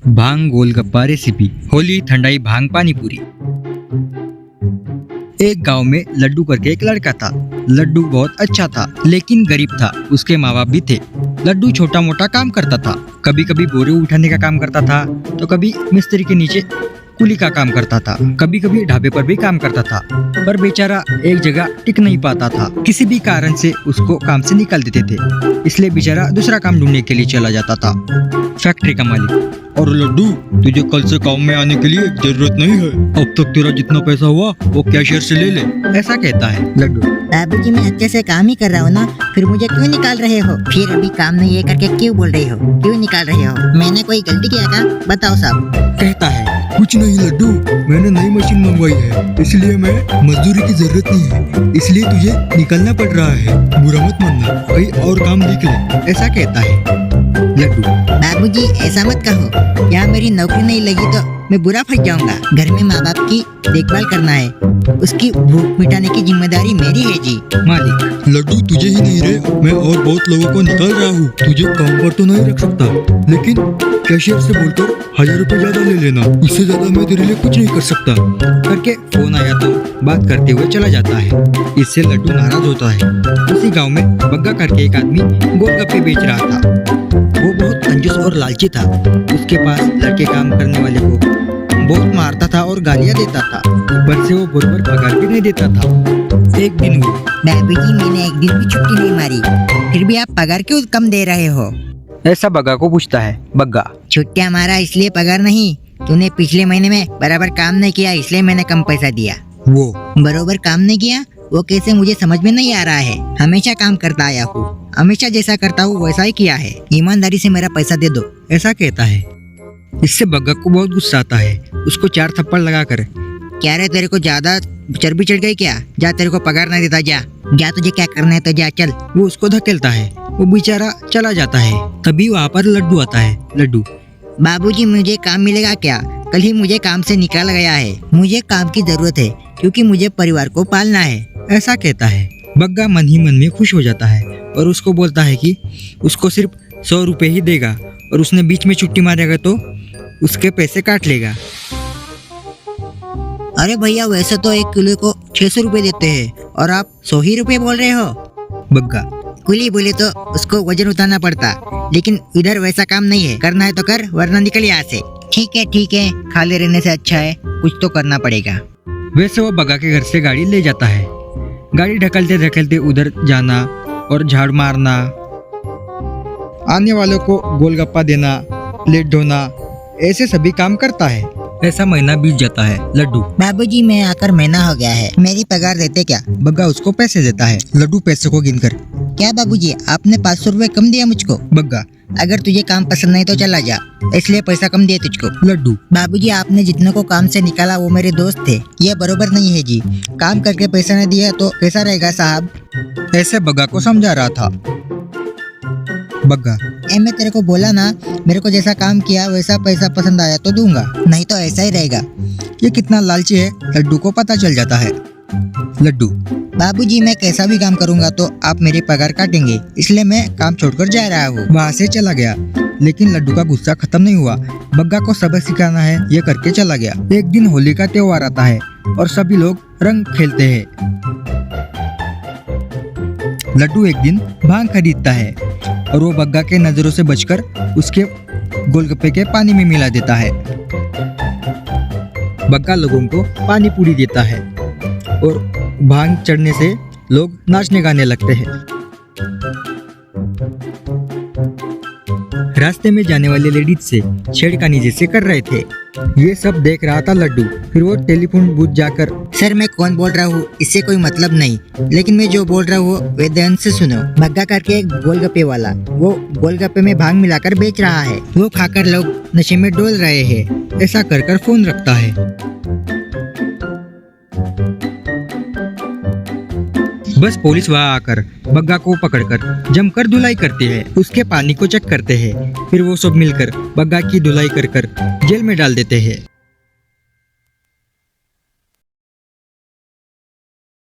भांग golgappa recipe. Holi ठंडाई भांग पानी पूरी। एक गांव में लड्डू करके एक लड़का था। लड्डू बहुत अच्छा था लेकिन गरीब था। उसके माँ बाप भी थे। लड्डू छोटा मोटा काम करता था। कभी कभी बोरे उठाने का काम करता था तो कभी मिस्त्री के नीचे कुली का काम करता था। कभी कभी ढाबे पर भी काम करता था। पर बेचारा एक जगह टिक नहीं पाता था। किसी भी कारण से उसको काम से निकाल देते थे, इसलिए बेचारा दूसरा काम ढूंढने के लिए चला जाता था। फैक्ट्री का मालिक: और लड्डू, तुझे कल से काम में आने के लिए जरूरत नहीं है। अब तक तेरा जितना पैसा हुआ वो कैशियर से ले ले, ऐसा कहता है लड्डू। बाबूजी, मैं अच्छे से काम ही कर रहा हूँ ना, फिर मुझे क्यों निकाल रहे हो? फिर अभी काम नहीं है करके क्यों बोल रहे हो? क्यों निकाल रहे हो? मैंने कोई गलती किया क्या? बताओ साहब। कहता है, कुछ नहीं लड्डू, मैंने नई मशीन मंगवाई है, इसलिए मैं मजदूरी की जरूरत नहीं है, इसलिए तुझे निकलना पड़ रहा है। बुरा मत मानना, कहीं और काम देख ले, ऐसा कहता है लड्डू। बाबूजी, ऐसा मत कहो, यहाँ मेरी नौकरी नहीं लगी तो मैं बुरा फंस जाऊंगा। घर में माँ बाप की देखभाल करना है, उसकी भूख मिटाने की जिम्मेदारी मेरी है जी। मालिक: लड्डू, तुझे ही नहीं रे, मैं और बहुत लोगों को निकाल रहा हूँ। तुझे काम पर तो नहीं रख सकता, लेकिन कैशियर से बोलकर 1000 रुपए ज्यादा ले लेना, इससे ज्यादा मैं तेरे लिए कुछ नहीं कर सकता। करके फोन आया तो बात करते हुए चला जाता है। इससे लड्डू नाराज होता है। उसी गांव में बग्गा करके एक आदमी गोलगप्पे बेच रहा था। वो बहुत कंजूस और लालची था। उसके पास लड़के काम करने वाले को बहुत मारता था और गालियां देता था। ऊपर से वो बराबर पगार भी नहीं देता था। एक दिन वो: बाबूजी, मैंने एक दिन भी छुट्टी नहीं मारी, फिर भी आप पगार क्यों कम दे रहे हो? ऐसा बग्गा को पूछता है। बग्गा: छुट्टियाँ मारा इसलिए पगार नहीं, तूने पिछले महीने में बराबर काम नहीं किया इसलिए मैंने कम पैसा दिया। वो: बरोबर काम नहीं किया वो कैसे, मुझे समझ में नहीं आ रहा है। हमेशा काम करता आया हूँ, हमेशा जैसा करता हूँ वैसा ही किया है, ईमानदारी से मेरा पैसा दे दो, ऐसा कहता है। इससे बग्गा को बहुत गुस्सा आता है। उसको 4 थप्पड़ लगाकर: क्या रे, तेरे को ज्यादा चर्बी चढ़ गई क्या? जा, तेरे को पगार नहीं देता, जा जा, तुझे क्या करना है तो जा, चल। वो उसको धकेलता है। वो बेचारा चला जाता है। तभी वहाँ पर लड्डू आता है। लड्डू: बाबूजी, मुझे काम मिलेगा क्या? कल ही मुझे काम से निकाला गया है, मुझे काम की जरूरत है क्योंकि मुझे परिवार को पालना है, ऐसा कहता है। बग्गा मन ही मन में खुश हो जाता है और उसको बोलता है कि उसको सिर्फ 100 रुपए ही देगा और उसने बीच में छुट्टी मारेगा तो उसके पैसे काट लेगा। अरे भैया, वैसे तो 1 किलो को 600 रुपए देते हैं और आप 100 ही रुपए बोल रहे हो। बग्गा: कुली बोले तो उसको वजन उतारना पड़ता, लेकिन इधर वैसा काम नहीं है, करना है तो कर वरना निकल यहाँ से। ठीक है, खाली रहने से अच्छा है कुछ तो करना पड़ेगा। वैसे वो बग्गा के घर से गाड़ी ले जाता है। गाड़ी ढकलते ढकलते उधर जाना और झाड़ मारना, आने वालों को गोलगप्पा देना, प्लेट धोना, ऐसे सभी काम करता है। ऐसा महीना बीत जाता है। लड्डू: बाबूजी, मैं आकर महीना हो गया है, मेरी पगार देते क्या? बग्गा उसको पैसे देता है। लड्डू पैसे को गिनकर: क्या बाबूजी, आपने 500 रुपए कम दिया मुझको? बग्गा: अगर तुझे काम पसंद नहीं तो चला जा, इसलिए पैसा कम दिया तुझको। लड्डू: बाबूजी, आपने जितने को काम से निकाला वो मेरे दोस्त थे, ये बरोबर नहीं है जी। काम करके पैसा नहीं दिया तो कैसा रहेगा साहब? ऐसे बग्गा को समझा रहा था। बग्गा: मैं तेरे को बोला ना, मेरे को जैसा काम किया वैसा पैसा पसंद आया तो दूंगा, नहीं तो ऐसा ही रहेगा। ये कितना लालची है लड्डू को पता चल जाता है। लड्डू: बाबूजी, मैं कैसा भी काम करूंगा तो आप मेरी पगार काटेंगे, इसलिए मैं काम छोड़कर जा रहा हूँ। वहाँ से चला गया। लेकिन लड्डू का गुस्सा खत्म नहीं हुआ। बग्गा को सबक सिखाना है ये करके चला गया। एक दिन होली का त्योहार आता है और सभी लोग रंग खेलते हैं। लड्डू एक दिन भांग खरीदता है और वो बग्गा के नजरों से बचकर उसके गोलगप्पे के पानी में मिला देता है। बग्गा लोगों को पानी पूरी देता है और भांग चढ़ने से लोग नाचने गाने लगते हैं। रास्ते में जाने वाले लेडीज से छेड़खानी जैसे कर रहे थे। ये सब देख रहा था लड्डू। फिर वो टेलीफोन बूथ जाकर: सर, मैं कौन बोल रहा हूँ इससे कोई मतलब नहीं, लेकिन मैं जो बोल रहा हूँ वे ध्यान से सुनो। बग्गा करके एक गोलगप्पे वाला, वो गोलगप्पे में भांग मिलाकर बेच रहा है, वो खाकर लोग नशे में डोल रहे हैं। ऐसा कर फोन रखता है। बस पुलिस वहाँ आकर बग्गा को पकड़कर जमकर धुलाई करती है। उसके पानी को चेक करते हैं। फिर वो सब मिलकर बग्गा की धुलाई कर जेल में डाल देते हैं।